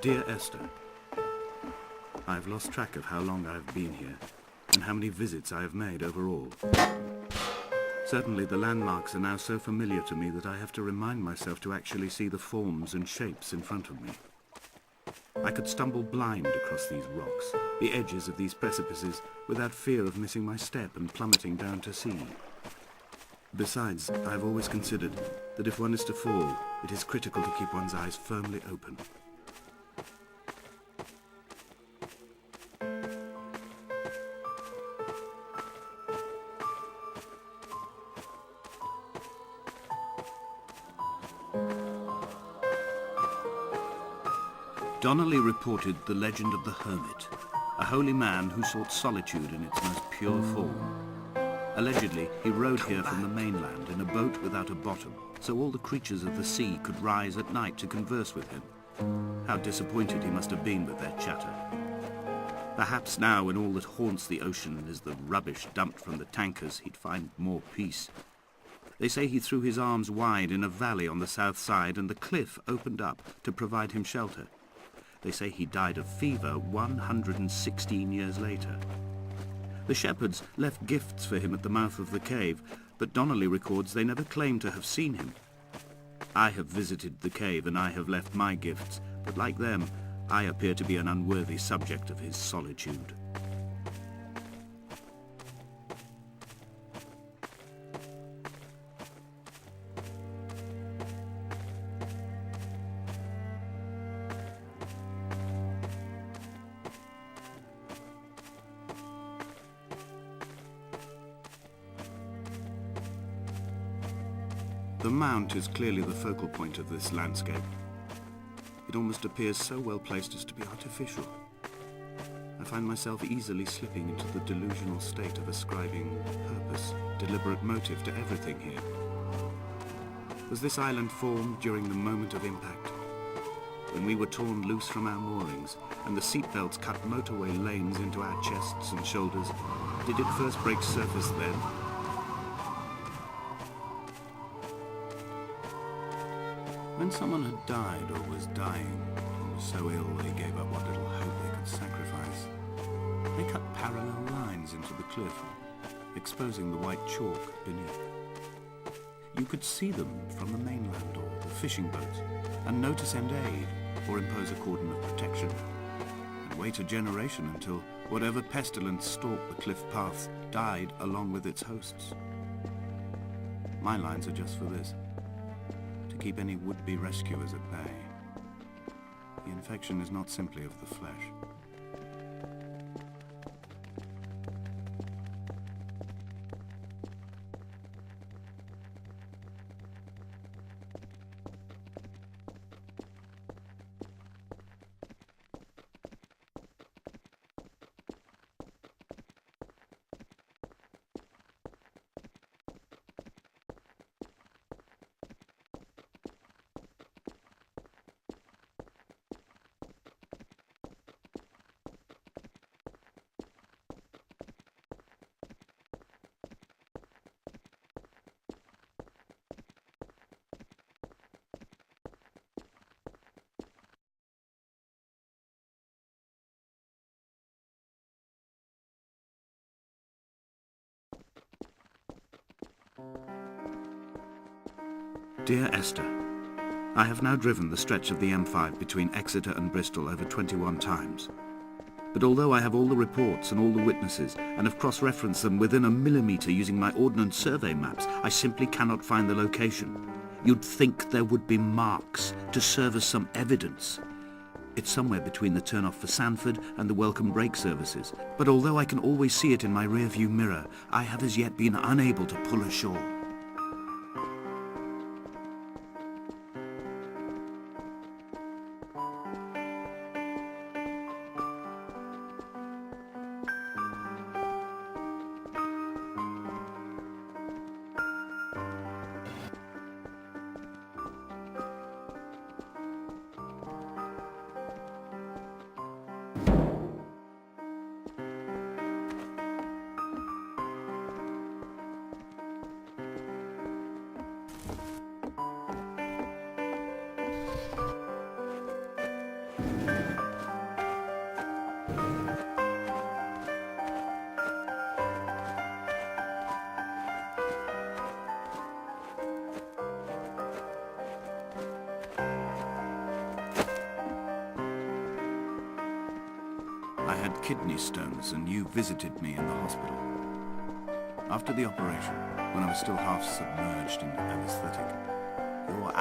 Dear Esther, I've lost track of how long I've been here and how many visits I have made overall. Certainly the landmarks are now so familiar to me that I have to remind myself to actually see the forms and shapes in front of me. I could stumble blind across these rocks, the edges of these precipices, without fear of missing my step and plummeting down to sea. Besides, I've always considered that if one is to fall, it is critical to keep one's eyes firmly open. Donnelly reported the legend of the hermit, a holy man who sought solitude in its most pure form. Allegedly, he rode here from the mainland in a boat without a bottom, so all the creatures of the sea could rise at night to converse with him. How disappointed he must have been with their chatter. Perhaps now, when all that haunts the ocean is the rubbish dumped from the tankers, he'd find more peace. They say he threw his arms wide in a valley on the south side, and the cliff opened up to provide him shelter. They say he died of fever 116 years later. The shepherds left gifts for him at the mouth of the cave, but Donnelly records they never claimed to have seen him. I have visited the cave and I have left my gifts, but like them, I appear to be an unworthy subject of his solitude. The mount is clearly the focal point of this landscape. It almost appears so well placed as to be artificial. I find myself easily slipping into the delusional state of ascribing purpose, deliberate motive to everything here. Was this island formed during the moment of impact? When we were torn loose from our moorings and the seatbelts cut motorway lanes into our chests and shoulders, did it first break surface then? When someone had died or was dying, or was so ill they gave up what little hope they could sacrifice, they cut parallel lines into the cliff, exposing the white chalk beneath. You could see them from the mainland or the fishing boats, and know to send aid or impose a cordon of protection, and wait a generation until whatever pestilence stalked the cliff paths died along with its hosts. My lines are just for this. To keep any would-be rescuers at bay. The infection is not simply of the flesh. Dear Esther, I have now driven the stretch of the M5 between Exeter and Bristol over 21 times. But although I have all the reports and all the witnesses, and have cross-referenced them within a millimetre using my Ordnance Survey maps, I simply cannot find the location. You'd think there would be marks to serve as some evidence. It's somewhere between the turn-off for Sanford and the welcome brake services, but although I can always see it in my rear-view mirror, I have as yet been unable to pull ashore. kidney stones and you visited me in the hospital. After the operation, when I was still half submerged in anesthetic, your